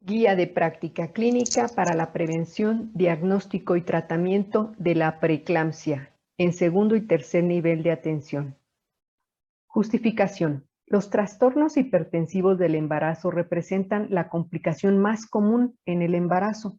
Guía de práctica clínica para la prevención, diagnóstico y tratamiento de la preeclampsia en segundo y tercer nivel de atención. Justificación. Los trastornos hipertensivos del embarazo representan la complicación más común en el embarazo.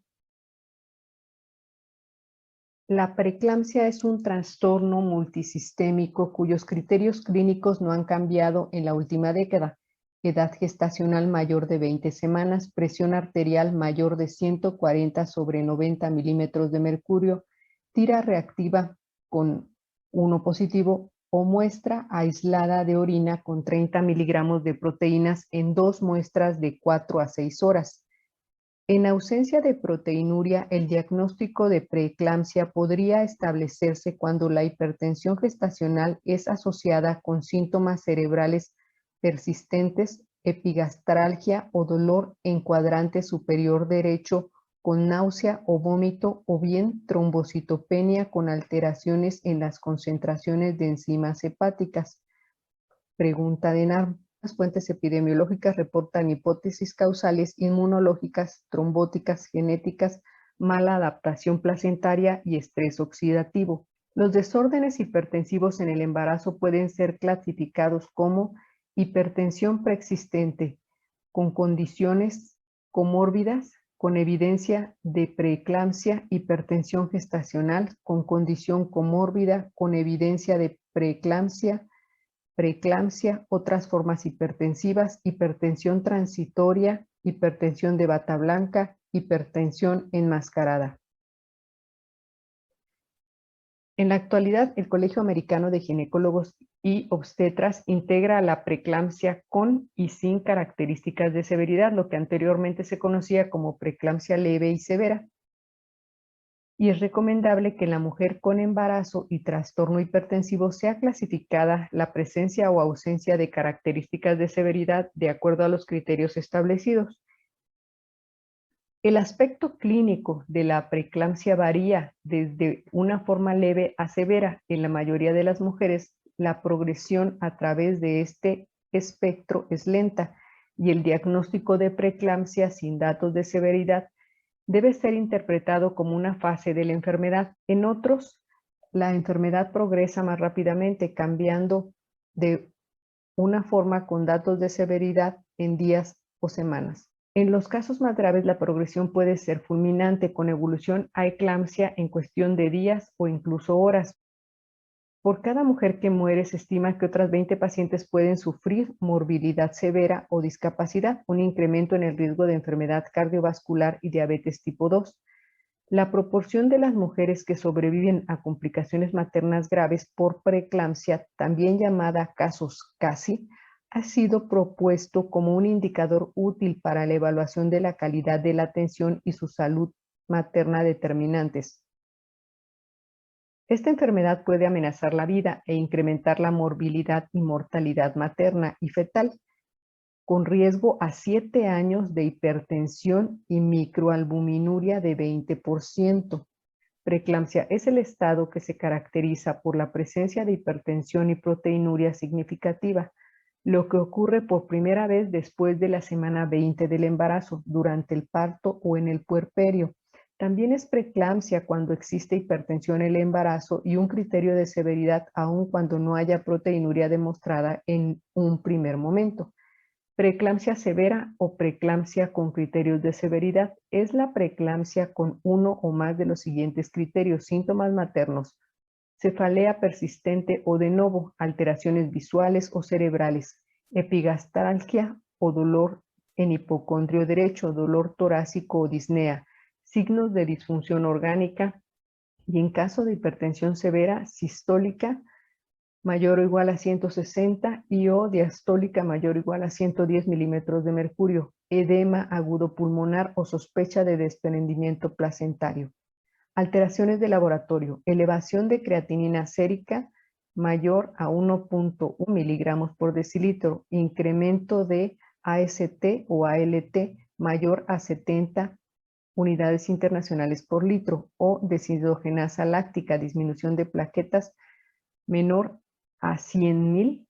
La preeclampsia es un trastorno multisistémico cuyos criterios clínicos no han cambiado en la última década. Edad gestacional mayor de 20 semanas, presión arterial mayor de 140/90 milímetros de mercurio, tira reactiva con 1 positivo o muestra aislada de orina con 30 miligramos de proteínas en 2 muestras de 4 a 6 horas. En ausencia de proteinuria, el diagnóstico de preeclampsia podría establecerse cuando la hipertensión gestacional es asociada con síntomas cerebrales persistentes, epigastralgia o dolor en cuadrante superior derecho con náusea o vómito, o bien trombocitopenia con alteraciones en las concentraciones de enzimas hepáticas. Pregunta de NARM. Las fuentes epidemiológicas reportan hipótesis causales inmunológicas, trombóticas, genéticas, mala adaptación placentaria y estrés oxidativo. Los desórdenes hipertensivos en el embarazo pueden ser clasificados como hipertensión preexistente, con condiciones comórbidas, con evidencia de preeclampsia, hipertensión gestacional, con condición comórbida, con evidencia de preeclampsia, otras formas hipertensivas, hipertensión transitoria, hipertensión de bata blanca, hipertensión enmascarada. En la actualidad, el Colegio Americano de Ginecólogos y Obstetras integra la preeclampsia con y sin características de severidad, lo que anteriormente se conocía como preeclampsia leve y severa. Y es recomendable que en la mujer con embarazo y trastorno hipertensivo sea clasificada la presencia o ausencia de características de severidad de acuerdo a los criterios establecidos. El aspecto clínico de la preeclampsia varía desde una forma leve a severa. En la mayoría de las mujeres, la progresión a través de este espectro es lenta y el diagnóstico de preeclampsia sin datos de severidad debe ser interpretado como una fase de la enfermedad. En otros, la enfermedad progresa más rápidamente, cambiando de una forma con datos de severidad en días o semanas. En los casos más graves, la progresión puede ser fulminante, con evolución a eclampsia en cuestión de días o incluso horas. Por cada mujer que muere, se estima que otras 20 pacientes pueden sufrir morbilidad severa o discapacidad, un incremento en el riesgo de enfermedad cardiovascular y diabetes tipo 2. La proporción de las mujeres que sobreviven a complicaciones maternas graves por preeclampsia, también llamada casos CASI, ha sido propuesto como un indicador útil para la evaluación de la calidad de la atención y su salud materna determinantes. Esta enfermedad puede amenazar la vida e incrementar la morbilidad y mortalidad materna y fetal, con riesgo a 7 años de hipertensión y microalbuminuria de 20%. Preeclampsia es el estado que se caracteriza por la presencia de hipertensión y proteinuria significativa, lo que ocurre por primera vez después de la semana 20 del embarazo, durante el parto o en el puerperio. También es preeclampsia cuando existe hipertensión en el embarazo y un criterio de severidad aun cuando no haya proteinuria demostrada en un primer momento. Preeclampsia severa o preeclampsia con criterios de severidad es la preeclampsia con uno o más de los siguientes criterios: síntomas maternos, cefalea persistente o de novo, alteraciones visuales o cerebrales, epigastralgia o dolor en hipocondrio derecho, dolor torácico o disnea, signos de disfunción orgánica y, en caso de hipertensión severa, sistólica mayor o igual a 160 y o diastólica mayor o igual a 110 milímetros de mercurio, edema agudo pulmonar o sospecha de desprendimiento placentario. Alteraciones de laboratorio: elevación de creatinina sérica mayor a 1.1 miligramos por decilitro, incremento de AST o ALT mayor a 70 unidades internacionales por litro, o deshidrogenasa láctica, disminución de plaquetas menor a 100.000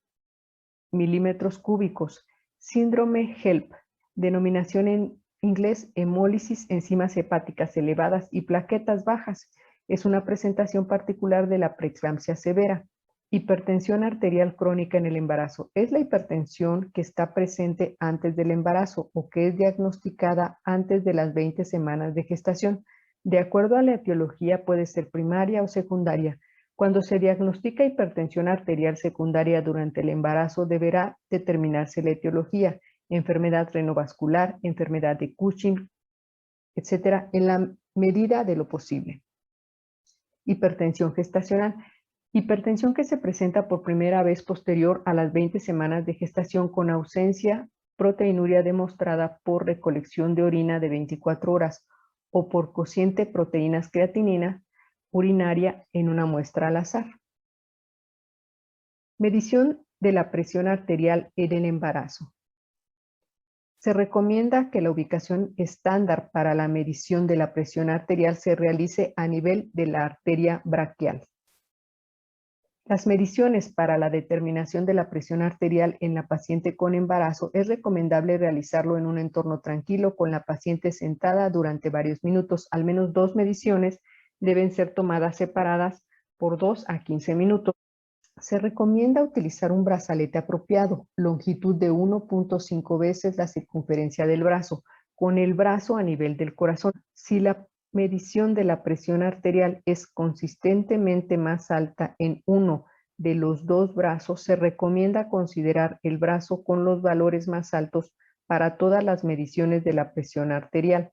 milímetros cúbicos. Síndrome HELP, denominación en inglés, hemólisis, enzimas hepáticas elevadas y plaquetas bajas. Es una presentación particular de la preeclampsia severa. Hipertensión arterial crónica en el embarazo. Es la hipertensión que está presente antes del embarazo o que es diagnosticada antes de las 20 semanas de gestación. De acuerdo a la etiología, puede ser primaria o secundaria. Cuando se diagnostica hipertensión arterial secundaria durante el embarazo, deberá determinarse la etiología, enfermedad renovascular, enfermedad de Cushing, etcétera, en la medida de lo posible. Hipertensión gestacional. Hipertensión que se presenta por primera vez posterior a las 20 semanas de gestación con ausencia proteinuria demostrada por recolección de orina de 24 horas o por cociente proteínas creatinina urinaria en una muestra al azar. Medición de la presión arterial en el embarazo. Se recomienda que la ubicación estándar para la medición de la presión arterial se realice a nivel de la arteria braquial. Las mediciones para la determinación de la presión arterial en la paciente con embarazo es recomendable realizarlo en un entorno tranquilo con la paciente sentada durante varios minutos. Al menos 2 mediciones deben ser tomadas separadas por 2 a 15 minutos. Se recomienda utilizar un brazalete apropiado, longitud de 1.5 veces la circunferencia del brazo, con el brazo a nivel del corazón. Si la medición de la presión arterial es consistentemente más alta en uno de los dos brazos, se recomienda considerar el brazo con los valores más altos para todas las mediciones de la presión arterial.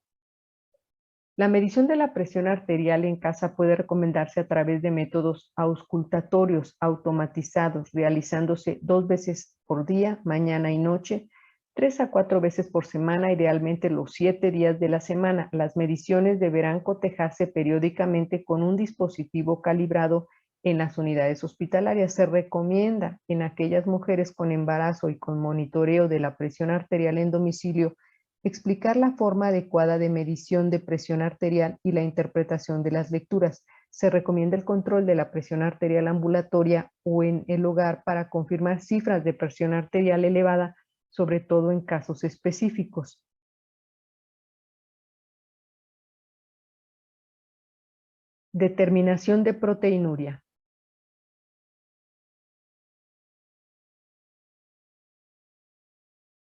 La medición de la presión arterial en casa puede recomendarse a través de métodos auscultatorios automatizados, realizándose 2 veces por día, mañana y noche, 3 a 4 veces por semana, idealmente los 7 días de la semana. Las mediciones deberán cotejarse periódicamente con un dispositivo calibrado en las unidades hospitalarias. Se recomienda en aquellas mujeres con embarazo y con monitoreo de la presión arterial en domicilio explicar la forma adecuada de medición de presión arterial y la interpretación de las lecturas. Se recomienda el control de la presión arterial ambulatoria o en el hogar para confirmar cifras de presión arterial elevada, sobre todo en casos específicos. Determinación de proteinuria.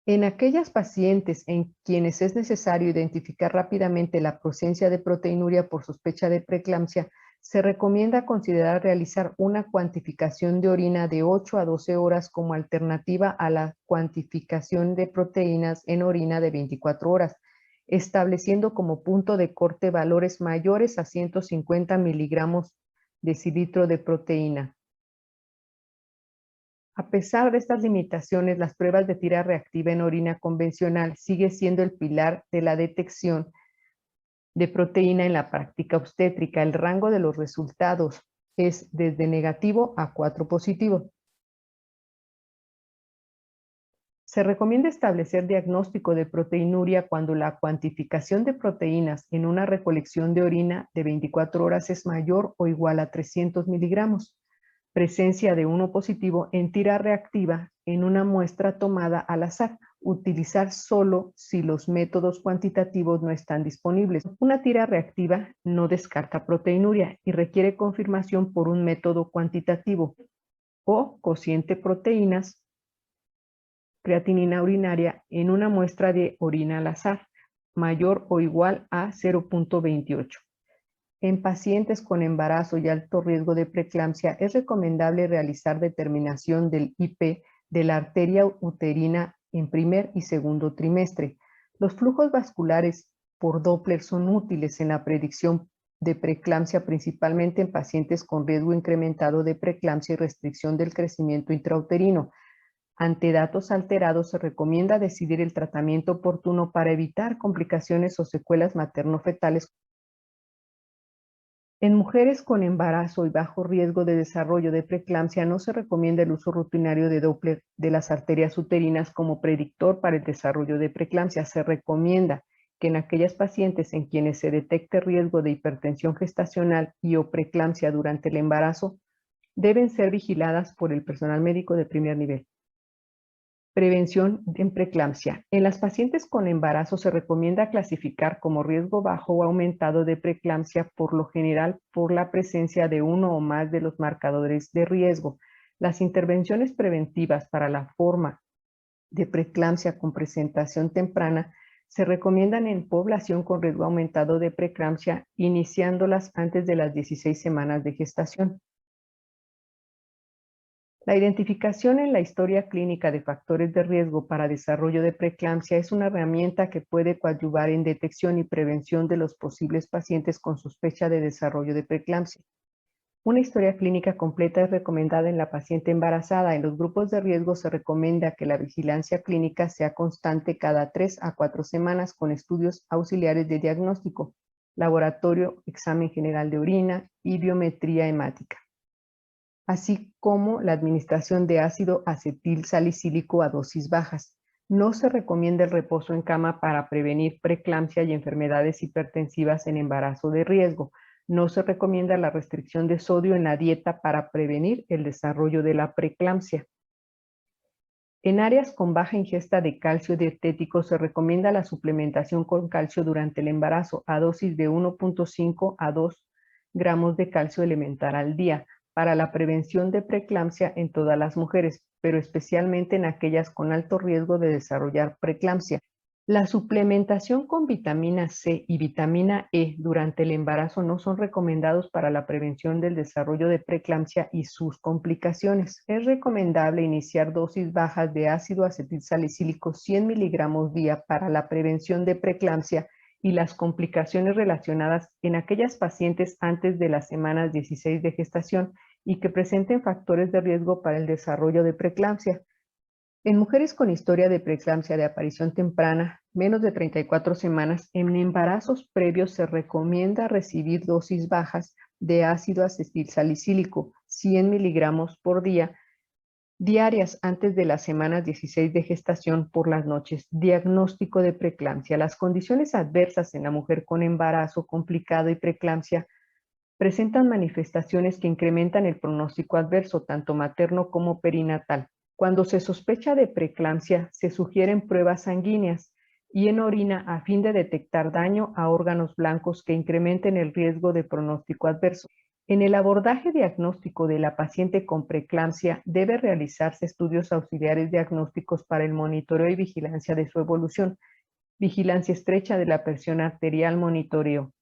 En aquellas pacientes en quienes es necesario identificar rápidamente la presencia de proteinuria por sospecha de preeclampsia, se recomienda considerar realizar una cuantificación de orina de 8 a 12 horas como alternativa a la cuantificación de proteínas en orina de 24 horas, estableciendo como punto de corte valores mayores a 150 miligramos decilitro de proteína. A pesar de estas limitaciones, las pruebas de tira reactiva en orina convencional sigue siendo el pilar de la detección de proteína en la práctica obstétrica. El rango de los resultados es desde negativo a 4 positivo. Se recomienda establecer diagnóstico de proteinuria cuando la cuantificación de proteínas en una recolección de orina de 24 horas es mayor o igual a 300 miligramos. Presencia de uno positivo en tira reactiva en una muestra tomada al azar. Utilizar solo si los métodos cuantitativos no están disponibles. Una tira reactiva no descarta proteinuria y requiere confirmación por un método cuantitativo o cociente proteínas creatinina urinaria en una muestra de orina al azar, mayor o igual a 0.28. En pacientes con embarazo y alto riesgo de preeclampsia es recomendable realizar determinación del IP de la arteria uterina en primer y segundo trimestre. Los flujos vasculares por Doppler son útiles en la predicción de preeclampsia, principalmente en pacientes con riesgo incrementado de preeclampsia y restricción del crecimiento intrauterino. Ante datos alterados, se recomienda decidir el tratamiento oportuno para evitar complicaciones o secuelas materno-fetales. En mujeres con embarazo y bajo riesgo de desarrollo de preeclampsia no se recomienda el uso rutinario de Doppler de las arterias uterinas como predictor para el desarrollo de preeclampsia. Se recomienda que en aquellas pacientes en quienes se detecte riesgo de hipertensión gestacional y o preeclampsia durante el embarazo, deben ser vigiladas por el personal médico de primer nivel. Prevención en preeclampsia. En las pacientes con embarazo se recomienda clasificar como riesgo bajo o aumentado de preeclampsia, por lo general por la presencia de uno o más de los marcadores de riesgo. Las intervenciones preventivas para la forma de preeclampsia con presentación temprana se recomiendan en población con riesgo aumentado de preeclampsia, iniciándolas antes de las 16 semanas de gestación. La identificación en la historia clínica de factores de riesgo para desarrollo de preeclampsia es una herramienta que puede coadyuvar en detección y prevención de los posibles pacientes con sospecha de desarrollo de preeclampsia. Una historia clínica completa es recomendada en la paciente embarazada. En los grupos de riesgo se recomienda que la vigilancia clínica sea constante cada 3 a 4 semanas con estudios auxiliares de diagnóstico, laboratorio, examen general de orina y biometría hemática, así como la administración de ácido acetil salicílico a dosis bajas. No se recomienda el reposo en cama para prevenir preeclampsia y enfermedades hipertensivas en embarazo de riesgo. No se recomienda la restricción de sodio en la dieta para prevenir el desarrollo de la preeclampsia. En áreas con baja ingesta de calcio dietético se recomienda la suplementación con calcio durante el embarazo a dosis de 1.5 a 2 gramos de calcio elemental al día para la prevención de preeclampsia en todas las mujeres, pero especialmente en aquellas con alto riesgo de desarrollar preeclampsia. La suplementación con vitamina C y vitamina E durante el embarazo no son recomendados para la prevención del desarrollo de preeclampsia y sus complicaciones. Es recomendable iniciar dosis bajas de ácido acetilsalicílico 100 miligramos día para la prevención de preeclampsia y las complicaciones relacionadas en aquellas pacientes antes de las semanas 16 de gestación y que presenten factores de riesgo para el desarrollo de preeclampsia. En mujeres con historia de preeclampsia de aparición temprana, menos de 34 semanas, en embarazos previos se recomienda recibir dosis bajas de ácido acetilsalicílico, 100 miligramos por día, diarias antes de las semanas 16 de gestación por las noches. Diagnóstico de preeclampsia. Las condiciones adversas en la mujer con embarazo complicado y preeclampsia presentan manifestaciones que incrementan el pronóstico adverso, tanto materno como perinatal. Cuando se sospecha de preeclampsia, se sugieren pruebas sanguíneas y en orina a fin de detectar daño a órganos blancos que incrementen el riesgo de pronóstico adverso. En el abordaje diagnóstico de la paciente con preeclampsia debe realizarse estudios auxiliares diagnósticos para el monitoreo y vigilancia de su evolución, vigilancia estrecha de la presión arterial, monitoreo,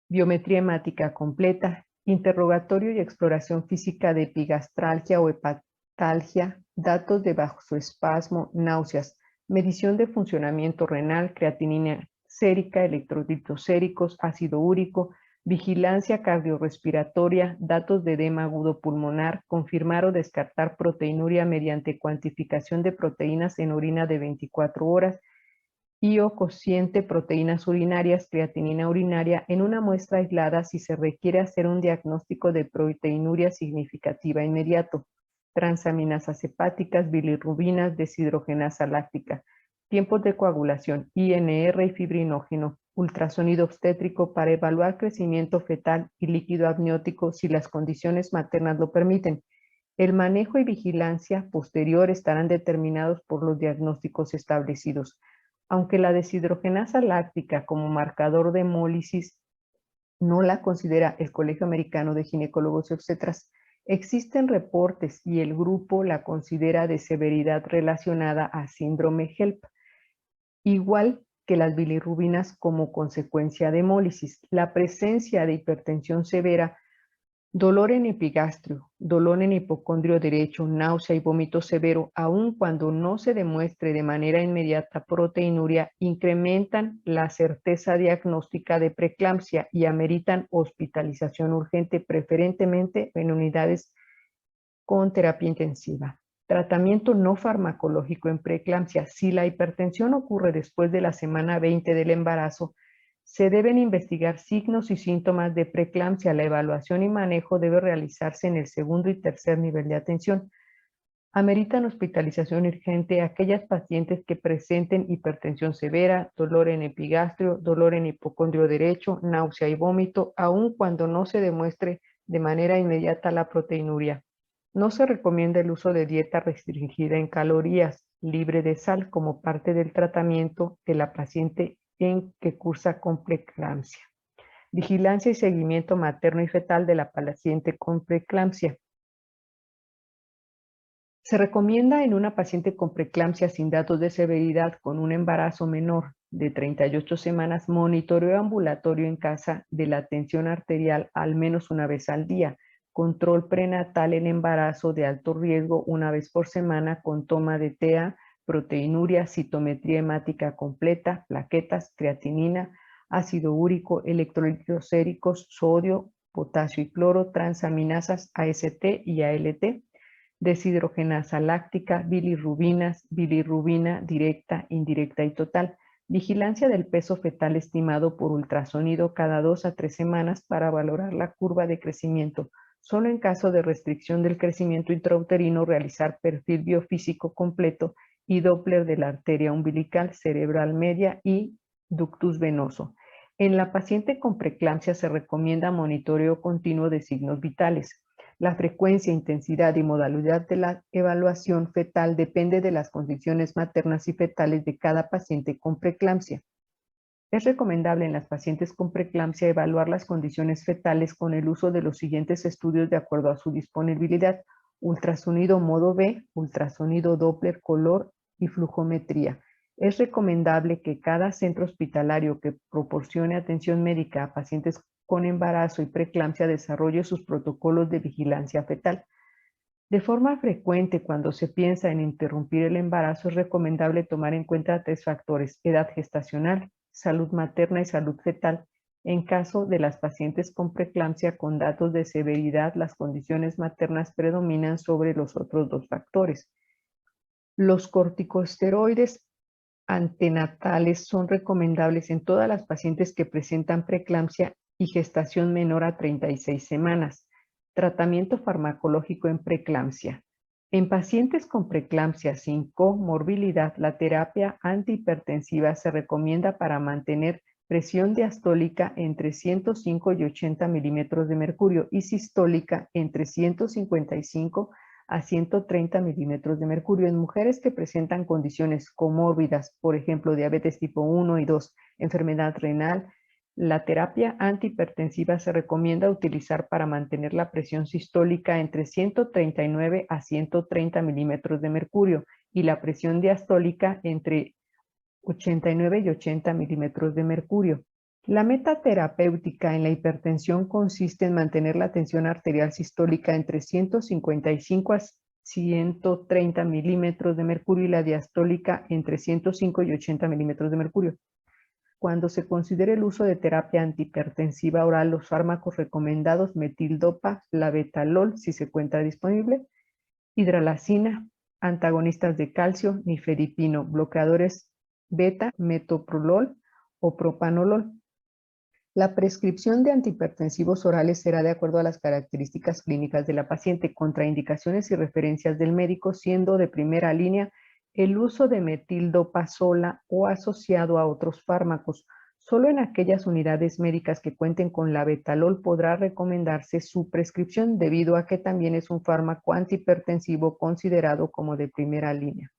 biometría hemática completa, interrogatorio y exploración física de epigastralgia o hepatalgia, datos de vasoespasmo, náuseas, medición de funcionamiento renal, creatinina sérica, electrolitos séricos, ácido úrico, vigilancia cardiorrespiratoria, datos de edema agudo pulmonar, confirmar o descartar proteinuria mediante cuantificación de proteínas en orina de 24 horas, y o cociente proteínas urinarias, creatinina urinaria en una muestra aislada si se requiere hacer un diagnóstico de proteinuria significativa inmediato, transaminasas hepáticas, bilirrubinas, deshidrogenasa láctica, tiempos de coagulación, INR y fibrinógeno, ultrasonido obstétrico para evaluar crecimiento fetal y líquido amniótico si las condiciones maternas lo permiten. El manejo y vigilancia posterior estarán determinados por los diagnósticos establecidos. Aunque la deshidrogenasa láctica como marcador de hemólisis no la considera el Colegio Americano de Ginecólogos y Obstetras, existen reportes y el grupo la considera de severidad relacionada a síndrome HELP, igual que las bilirrubinas como consecuencia de hemólisis. La presencia de hipertensión severa, dolor en epigastrio, dolor en hipocondrio derecho, náusea y vómito severo, aun cuando no se demuestre de manera inmediata proteinuria, incrementan la certeza diagnóstica de preeclampsia y ameritan hospitalización urgente, preferentemente en unidades con terapia intensiva. Tratamiento no farmacológico en preeclampsia. Si la hipertensión ocurre después de la semana 20 del embarazo, se deben investigar signos y síntomas de preeclampsia. La evaluación y manejo debe realizarse en el segundo y tercer nivel de atención. Ameritan hospitalización urgente aquellas pacientes que presenten hipertensión severa, dolor en epigastrio, dolor en hipocondrio derecho, náusea y vómito, aun cuando no se demuestre de manera inmediata la proteinuria. No se recomienda el uso de dieta restringida en calorías. libre de sal, como parte del tratamiento de la paciente en que cursa con preeclampsia. Vigilancia y seguimiento materno y fetal de la paciente con preeclampsia. Se recomienda en una paciente con preeclampsia sin datos de severidad con un embarazo menor de 38 semanas monitoreo ambulatorio en casa de la tensión arterial al menos una vez al día, control prenatal en embarazo de alto riesgo una vez por semana con toma de TEA, proteinuria, citometría hemática completa, plaquetas, creatinina, ácido úrico, electrolitos séricos, sodio, potasio y cloro, transaminasas AST y ALT, deshidrogenasa láctica, bilirrubina directa, indirecta y total. Vigilancia del peso fetal estimado por ultrasonido cada 2 a 3 semanas para valorar la curva de crecimiento. Solo en caso de restricción del crecimiento intrauterino realizar perfil biofísico completo y Doppler de la arteria umbilical, cerebral media y ductus venoso. En la paciente con preeclampsia se recomienda monitoreo continuo de signos vitales. La frecuencia, intensidad y modalidad de la evaluación fetal depende de las condiciones maternas y fetales de cada paciente con preeclampsia. Es recomendable en las pacientes con preeclampsia evaluar las condiciones fetales con el uso de los siguientes estudios de acuerdo a su disponibilidad: ultrasonido modo B, ultrasonido Doppler color y flujometría. Es recomendable que cada centro hospitalario que proporcione atención médica a pacientes con embarazo y preeclampsia desarrolle sus protocolos de vigilancia fetal. De forma frecuente, cuando se piensa en interrumpir el embarazo, es recomendable tomar en cuenta 3 factores: edad gestacional, salud materna y salud fetal. En caso de las pacientes con preeclampsia con datos de severidad, las condiciones maternas predominan sobre los otros 2 factores. Los corticosteroides antenatales son recomendables en todas las pacientes que presentan preeclampsia y gestación menor a 36 semanas. Tratamiento farmacológico en preeclampsia. En pacientes con preeclampsia sin comorbilidad, la terapia antihipertensiva se recomienda para mantener presión diastólica entre 105 y 80 milímetros de mercurio y sistólica entre 155 a 130 milímetros de mercurio. En mujeres que presentan condiciones comórbidas, por ejemplo, diabetes tipo 1 y 2, enfermedad renal, la terapia antihipertensiva se recomienda utilizar para mantener la presión sistólica entre 139 a 130 milímetros de mercurio y la presión diastólica entre 89 y 80 milímetros de mercurio. La meta terapéutica en la hipertensión consiste en mantener la tensión arterial sistólica entre 155 a 130 milímetros de mercurio y la diastólica entre 105 y 80 milímetros de mercurio. Cuando se considere el uso de terapia antihipertensiva oral, los fármacos recomendados: metildopa, labetalol, si se encuentra disponible, hidralazina, antagonistas de calcio, nifedipino, bloqueadores beta, metoprolol o propanolol. La prescripción de antihipertensivos orales será de acuerdo a las características clínicas de la paciente, contraindicaciones y referencias del médico, siendo de primera línea el uso de metildopa sola o asociado a otros fármacos. Solo en aquellas unidades médicas que cuenten con labetalol podrá recomendarse su prescripción, debido a que también es un fármaco antihipertensivo considerado como de primera línea.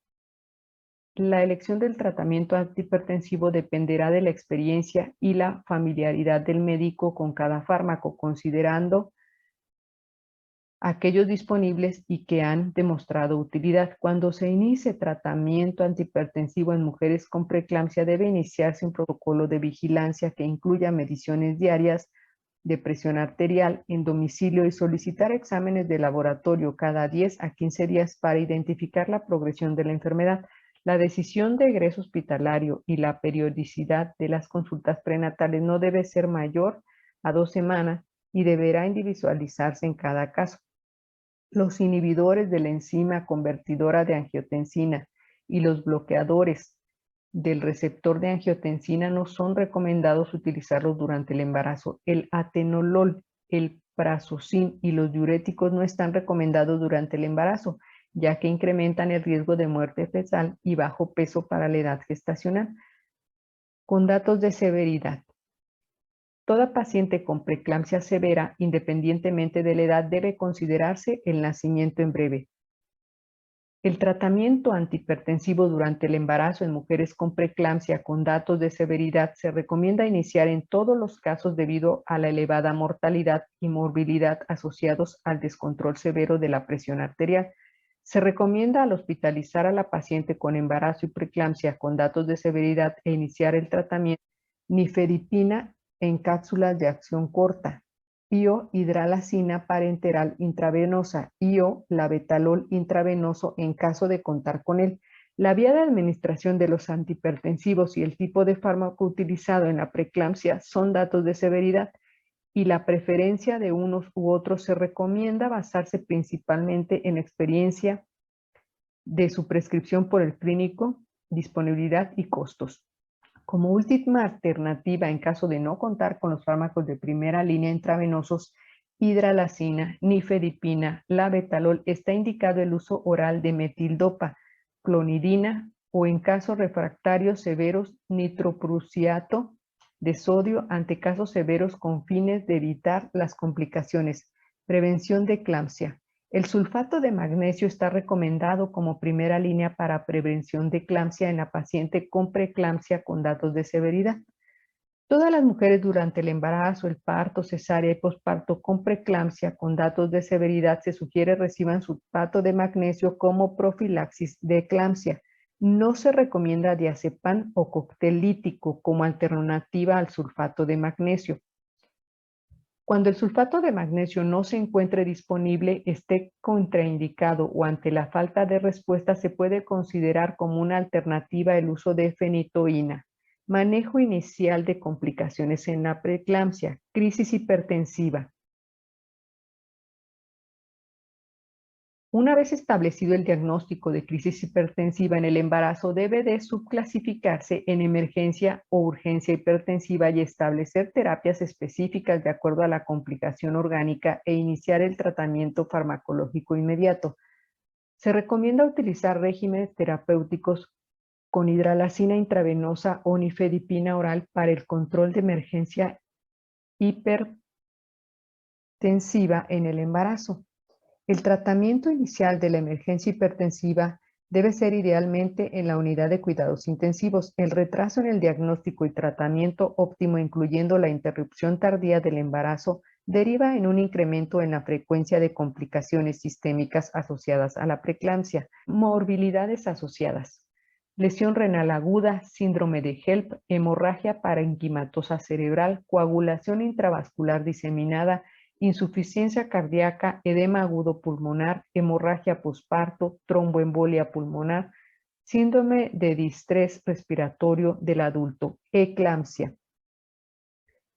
La elección del tratamiento antihipertensivo dependerá de la experiencia y la familiaridad del médico con cada fármaco, considerando aquellos disponibles y que han demostrado utilidad. Cuando se inicie tratamiento antihipertensivo en mujeres con preeclampsia, debe iniciarse un protocolo de vigilancia que incluya mediciones diarias de presión arterial en domicilio y solicitar exámenes de laboratorio cada 10 a 15 días para identificar la progresión de la enfermedad. La decisión de egreso hospitalario y la periodicidad de las consultas prenatales no debe ser mayor a 2 semanas y deberá individualizarse en cada caso. Los inhibidores de la enzima convertidora de angiotensina y los bloqueadores del receptor de angiotensina no son recomendados utilizarlos durante el embarazo. El atenolol, el prazosin y los diuréticos no están recomendados durante el embarazo, ya que incrementan el riesgo de muerte fetal y bajo peso para la edad gestacional. Con datos de severidad. Toda paciente con preeclampsia severa, independientemente de la edad, debe considerarse el nacimiento en breve. El tratamiento antihipertensivo durante el embarazo en mujeres con preeclampsia con datos de severidad se recomienda iniciar en todos los casos debido a la elevada mortalidad y morbilidad asociados al descontrol severo de la presión arterial. Se recomienda al hospitalizar a la paciente con embarazo y preeclampsia con datos de severidad e iniciar el tratamiento nifedipina en cápsulas de acción corta, hidralacina parenteral intravenosa o labetalol intravenoso en caso de contar con él. La vía de administración de los antihipertensivos y el tipo de fármaco utilizado en la preeclampsia son datos de severidad y la preferencia de unos u otros se recomienda basarse principalmente en experiencia de su prescripción por el clínico, disponibilidad y costos. Como última alternativa, en caso de no contar con los fármacos de primera línea intravenosos, hidralacina, nifedipina, labetalol, está indicado el uso oral de metildopa, clonidina o en casos refractarios severos nitroprusiato de sodio ante casos severos con fines de evitar las complicaciones. Prevención de eclampsia. El sulfato de magnesio está recomendado como primera línea para prevención de eclampsia en la paciente con preeclampsia con datos de severidad. Todas las mujeres durante el embarazo, el parto, cesárea y posparto con preeclampsia con datos de severidad se sugiere reciban sulfato de magnesio como profilaxis de eclampsia. No se recomienda diazepam o cóctel lítico como alternativa al sulfato de magnesio. Cuando el sulfato de magnesio no se encuentre disponible, esté contraindicado o ante la falta de respuesta, se puede considerar como una alternativa el uso de fenitoína. Manejo inicial de complicaciones en la preeclampsia, crisis hipertensiva. Una vez establecido el diagnóstico de crisis hipertensiva en el embarazo, debe de subclasificarse en emergencia o urgencia hipertensiva y establecer terapias específicas de acuerdo a la complicación orgánica e iniciar el tratamiento farmacológico inmediato. Se recomienda utilizar regímenes terapéuticos con hidralacina intravenosa o nifedipina oral para el control de emergencia hipertensiva en el embarazo. El tratamiento inicial de la emergencia hipertensiva debe ser idealmente en la unidad de cuidados intensivos. El retraso en el diagnóstico y tratamiento óptimo, incluyendo la interrupción tardía del embarazo, deriva en un incremento en la frecuencia de complicaciones sistémicas asociadas a la preeclampsia. Morbilidades asociadas: lesión renal aguda, síndrome de HELP, hemorragia parenquimatosa cerebral, coagulación intravascular diseminada, insuficiencia cardíaca, edema agudo pulmonar, hemorragia posparto, tromboembolia pulmonar, síndrome de distrés respiratorio del adulto, eclampsia.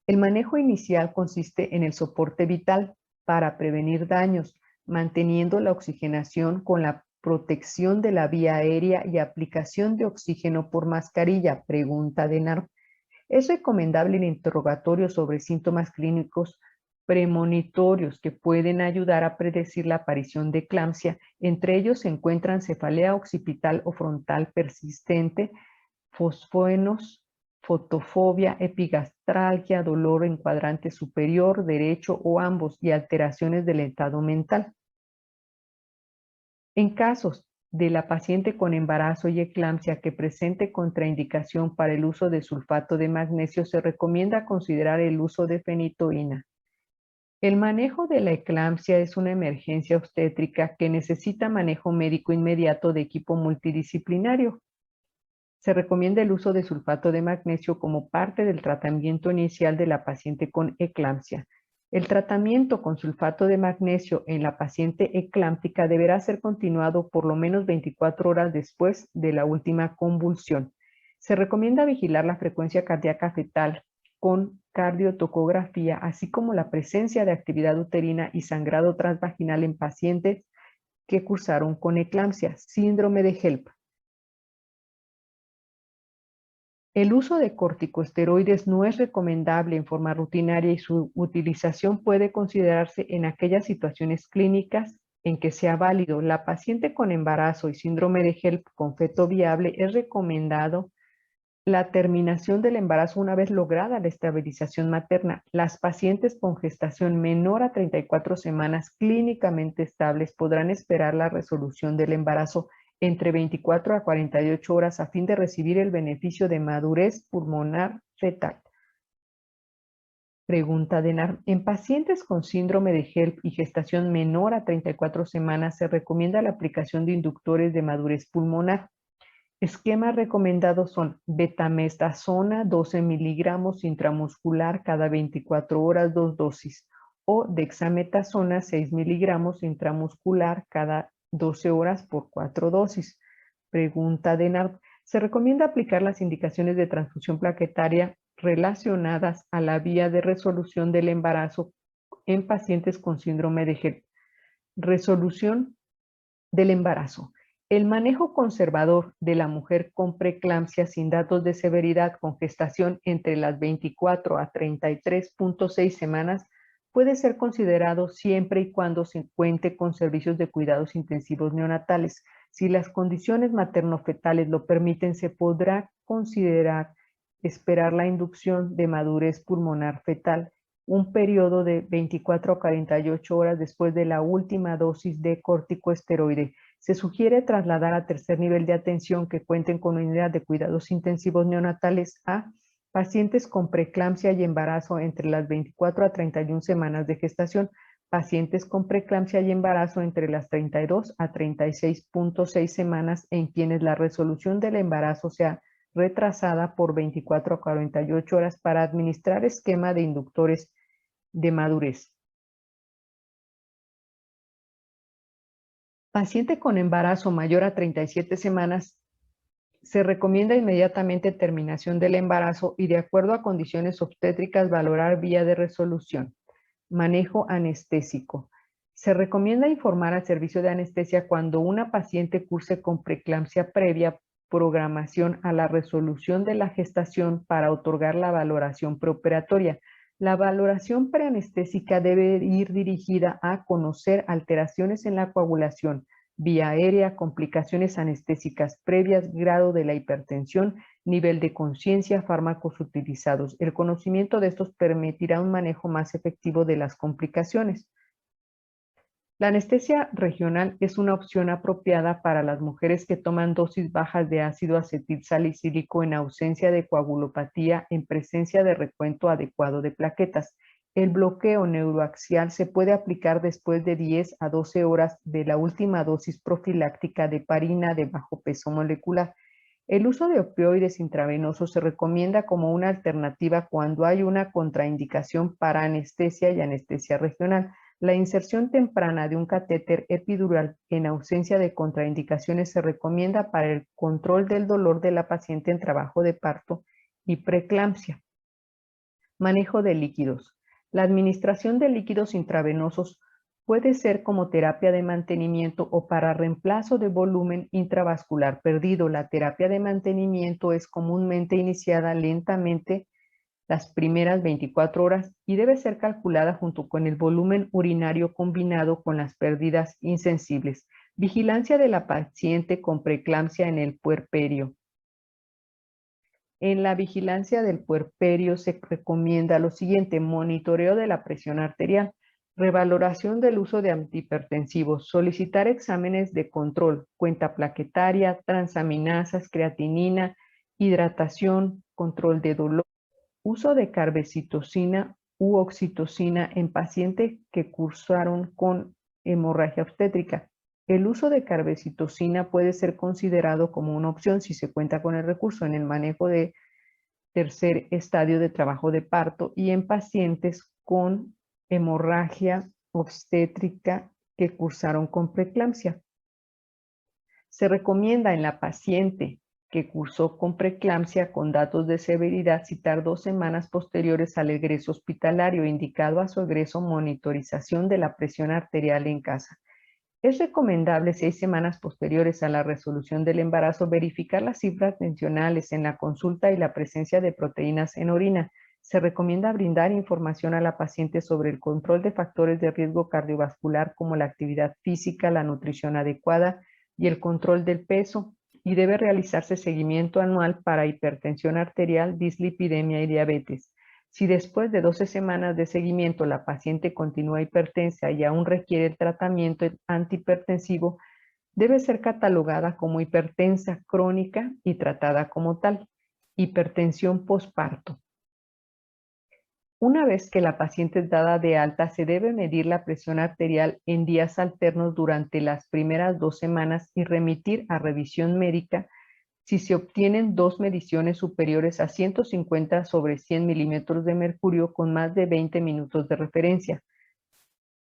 El manejo inicial consiste en el soporte vital para prevenir daños, manteniendo la oxigenación con la protección de la vía aérea y aplicación de oxígeno por mascarilla. Pregunta de NARP. Es recomendable el interrogatorio sobre síntomas clínicos premonitorios que pueden ayudar a predecir la aparición de eclampsia. Entre ellos se encuentran cefalea occipital o frontal persistente, fosfoenos, fotofobia, epigastralgia, dolor en cuadrante superior, derecho o ambos y alteraciones del estado mental. En casos de la paciente con embarazo y eclampsia que presente contraindicación para el uso de sulfato de magnesio, se recomienda considerar el uso de fenitoína. El manejo de la eclampsia es una emergencia obstétrica que necesita manejo médico inmediato de equipo multidisciplinario. Se recomienda el uso de sulfato de magnesio como parte del tratamiento inicial de la paciente con eclampsia. El tratamiento con sulfato de magnesio en la paciente eclámptica deberá ser continuado por lo menos 24 horas después de la última convulsión. Se recomienda vigilar la frecuencia cardíaca fetal con cardiotocografía, así como la presencia de actividad uterina y sangrado transvaginal en pacientes que cursaron con eclampsia, síndrome de HELP. El uso de corticosteroides no es recomendable en forma rutinaria y su utilización puede considerarse en aquellas situaciones clínicas en que sea válido. La paciente con embarazo y síndrome de HELP con feto viable es recomendado la terminación del embarazo una vez lograda la estabilización materna. Las pacientes con gestación menor a 34 semanas clínicamente estables podrán esperar la resolución del embarazo entre 24 a 48 horas a fin de recibir el beneficio de madurez pulmonar fetal. Pregunta de NARM. En pacientes con síndrome de HELP y gestación menor a 34 semanas se recomienda la aplicación de inductores de madurez pulmonar. Esquemas recomendados son betamestasona 12 miligramos intramuscular cada 24 horas, 2 dosis, o dexametasona 6 miligramos intramuscular cada 12 horas por 4 dosis. Pregunta de NARD. Se recomienda aplicar las indicaciones de transfusión plaquetaria relacionadas a la vía de resolución del embarazo en pacientes con síndrome de HELP. Resolución del embarazo. El manejo conservador de la mujer con preeclampsia sin datos de severidad con gestación entre las 24 a 33.6 semanas puede ser considerado siempre y cuando se cuente con servicios de cuidados intensivos neonatales. Si las condiciones materno-fetales lo permiten, se podrá considerar esperar la inducción de madurez pulmonar fetal, un periodo de 24 a 48 horas después de la última dosis de corticosteroide. Se sugiere trasladar a tercer nivel de atención que cuenten con unidad de cuidados intensivos neonatales a pacientes con preeclampsia y embarazo entre las 24 a 31 semanas de gestación, pacientes con preeclampsia y embarazo entre las 32 a 36.6 semanas en quienes la resolución del embarazo sea retrasada por 24 a 48 horas para administrar esquema de inductores de madurez. Paciente con embarazo mayor a 37 semanas, se recomienda inmediatamente terminación del embarazo y de acuerdo a condiciones obstétricas valorar vía de resolución. Manejo anestésico. Se recomienda informar al servicio de anestesia cuando una paciente curse con preeclampsia previa programación a la resolución de la gestación para otorgar la valoración preoperatoria. La valoración preanestésica debe ir dirigida a conocer alteraciones en la coagulación, vía aérea, complicaciones anestésicas previas, grado de la hipertensión, nivel de conciencia, fármacos utilizados. El conocimiento de estos permitirá un manejo más efectivo de las complicaciones. La anestesia regional es una opción apropiada para las mujeres que toman dosis bajas de ácido acetilsalicílico en ausencia de coagulopatía en presencia de recuento adecuado de plaquetas. El bloqueo neuroaxial se puede aplicar después de 10 a 12 horas de la última dosis profiláctica de heparina de bajo peso molecular. El uso de opioides intravenosos se recomienda como una alternativa cuando hay una contraindicación para anestesia y anestesia regional. La inserción temprana de un catéter epidural en ausencia de contraindicaciones se recomienda para el control del dolor de la paciente en trabajo de parto y preeclampsia. Manejo de líquidos. La administración de líquidos intravenosos puede ser como terapia de mantenimiento o para reemplazo de volumen intravascular perdido. La terapia de mantenimiento es comúnmente iniciada lentamente las primeras 24 horas y debe ser calculada junto con el volumen urinario combinado con las pérdidas insensibles. Vigilancia de la paciente con preeclampsia en el puerperio. En la vigilancia del puerperio se recomienda lo siguiente: monitoreo de la presión arterial, revaloración del uso de antihipertensivos, solicitar exámenes de control, cuenta plaquetaria, transaminasas, creatinina, hidratación, control de dolor, uso de carbecitocina u oxitocina en pacientes que cursaron con hemorragia obstétrica. El uso de carbecitocina puede ser considerado como una opción si se cuenta con el recurso en el manejo de tercer estadio de trabajo de parto y en pacientes con hemorragia obstétrica que cursaron con preeclampsia. Se recomienda en la paciente que cursó con preeclampsia con datos de severidad citar 2 semanas posteriores al egreso hospitalario, indicado a su egreso monitorización de la presión arterial en casa. Es recomendable 6 semanas posteriores a la resolución del embarazo verificar las cifras tensionales en la consulta y la presencia de proteínas en orina. Se recomienda brindar información a la paciente sobre el control de factores de riesgo cardiovascular como la actividad física, la nutrición adecuada y el control del peso y debe realizarse seguimiento anual para hipertensión arterial, dislipidemia y diabetes. Si después de 12 semanas de seguimiento la paciente continúa hipertensa y aún requiere el tratamiento antihipertensivo, debe ser catalogada como hipertensa crónica y tratada como tal. Hipertensión posparto. Una vez que la paciente es dada de alta, se debe medir la presión arterial en días alternos durante las primeras 2 semanas y remitir a revisión médica si se obtienen 2 mediciones superiores a 150/100 milímetros de mercurio con más de 20 minutos de referencia.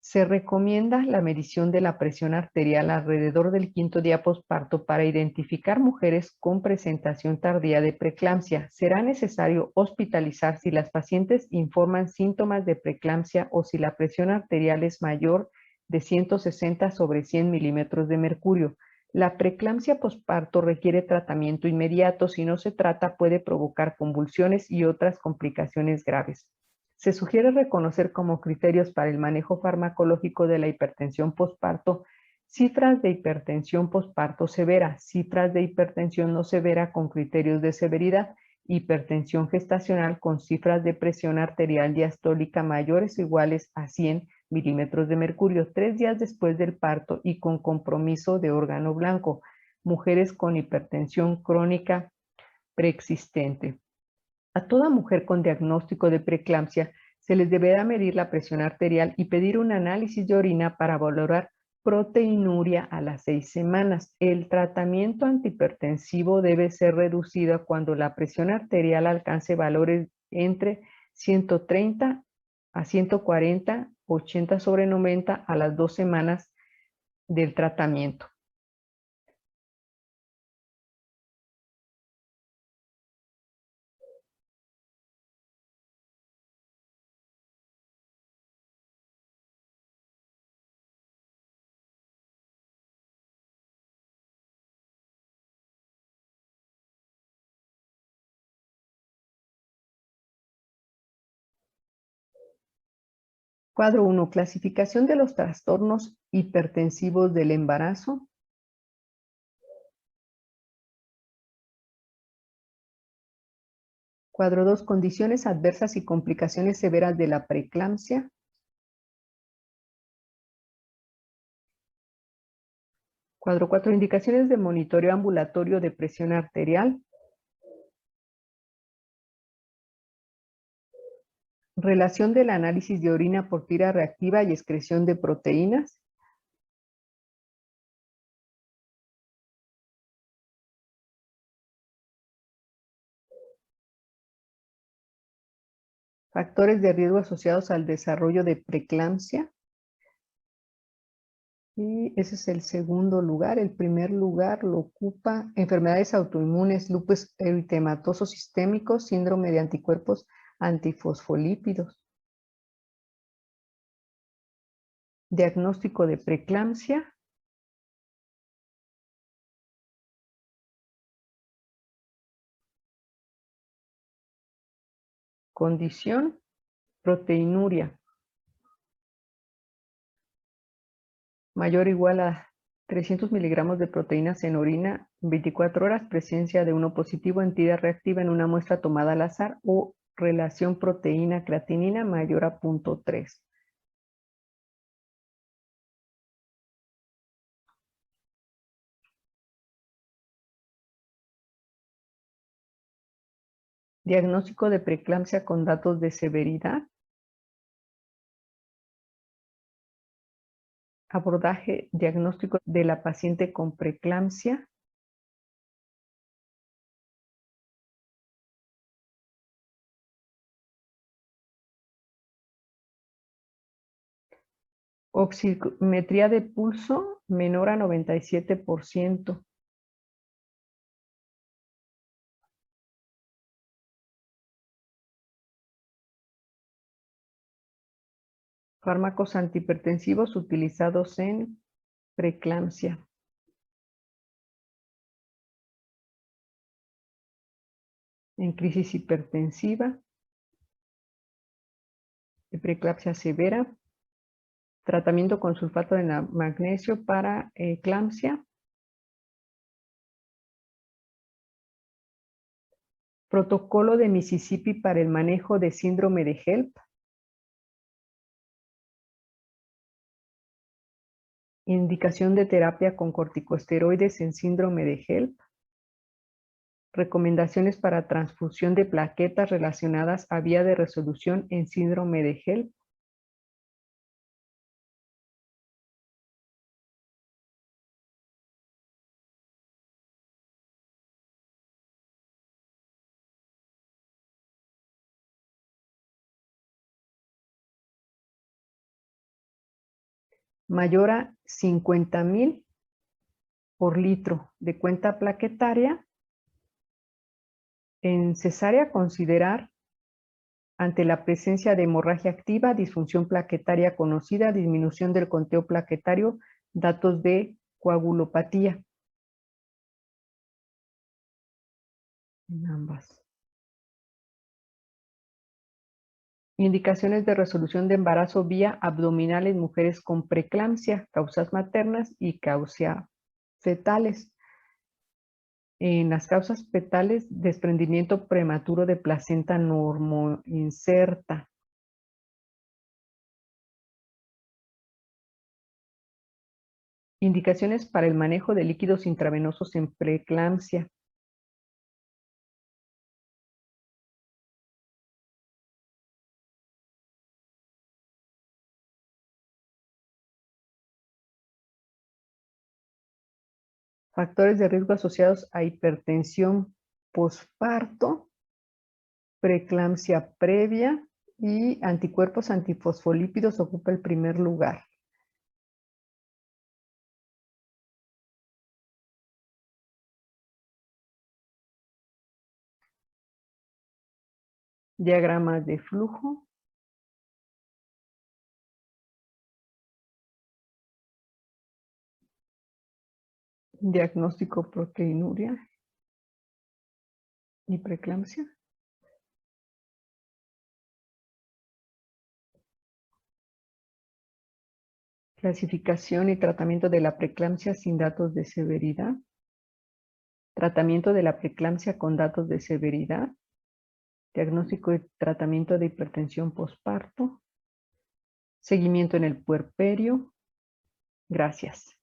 Se recomienda la medición de la presión arterial alrededor del 5.º día posparto para identificar mujeres con presentación tardía de preeclampsia. Será necesario hospitalizar si las pacientes informan síntomas de preeclampsia o si la presión arterial es mayor de 160/100 milímetros de mercurio. La preeclampsia posparto requiere tratamiento inmediato. Si no se trata, puede provocar convulsiones y otras complicaciones graves. Se sugiere reconocer como criterios para el manejo farmacológico de la hipertensión posparto cifras de hipertensión posparto severa, cifras de hipertensión no severa con criterios de severidad, hipertensión gestacional con cifras de presión arterial diastólica mayores o iguales a 100 milímetros de mercurio 3 días después del parto y con compromiso de órgano blanco, mujeres con hipertensión crónica preexistente. A toda mujer con diagnóstico de preeclampsia se les deberá medir la presión arterial y pedir un análisis de orina para valorar proteinuria a las 6 semanas. El tratamiento antihipertensivo debe ser reducido cuando la presión arterial alcance valores entre 130 a 140, 80/90 a las 2 semanas del tratamiento. Cuadro 1. Clasificación de los trastornos hipertensivos del embarazo. Cuadro 2. Condiciones adversas y complicaciones severas de la preeclampsia. Cuadro 4. Indicaciones de monitoreo ambulatorio de presión arterial. Relación del análisis de orina por tira reactiva y excreción de proteínas. Factores de riesgo asociados al desarrollo de preeclampsia. Y ese es el segundo lugar. El primer lugar lo ocupa enfermedades autoinmunes, lupus eritematoso sistémico, síndrome de anticuerpos antifosfolípidos. Diagnóstico de preeclampsia. Condición, proteinuria. Mayor o igual a 300 miligramos de proteínas en orina, 24 horas, presencia de uno positivo en tira reactiva en una muestra tomada al azar o relación proteína-creatinina mayor a 0.3. Diagnóstico de preeclampsia con datos de severidad. Abordaje diagnóstico de la paciente con preeclampsia. Oximetría de pulso menor a 97%. Fármacos antihipertensivos utilizados en preeclampsia. En crisis hipertensiva, de preeclampsia severa, tratamiento con sulfato de magnesio para eclampsia, Protocolo de Mississippi para el manejo de síndrome de HELP. Indicación de terapia con corticosteroides en síndrome de HELP. Recomendaciones para transfusión de plaquetas relacionadas a vía de resolución en síndrome de HELP. Mayor a 50,000 por litro de cuenta plaquetaria. En cesárea, considerar ante la presencia de hemorragia activa, disfunción plaquetaria conocida, disminución del conteo plaquetario, datos de coagulopatía. En ambas. Indicaciones de resolución de embarazo vía abdominal en mujeres con preeclampsia, causas maternas y causas fetales. En las causas fetales, desprendimiento prematuro de placenta normoinserta. Indicaciones para el manejo de líquidos intravenosos en preeclampsia. Factores de riesgo asociados a hipertensión posparto, preeclampsia previa y anticuerpos antifosfolípidos ocupa el primer lugar. Diagramas de flujo. Diagnóstico proteinuria y preeclampsia. Clasificación y tratamiento de la preeclampsia sin datos de severidad. Tratamiento de la preeclampsia con datos de severidad. Diagnóstico y tratamiento de hipertensión posparto. Seguimiento en el puerperio. Gracias.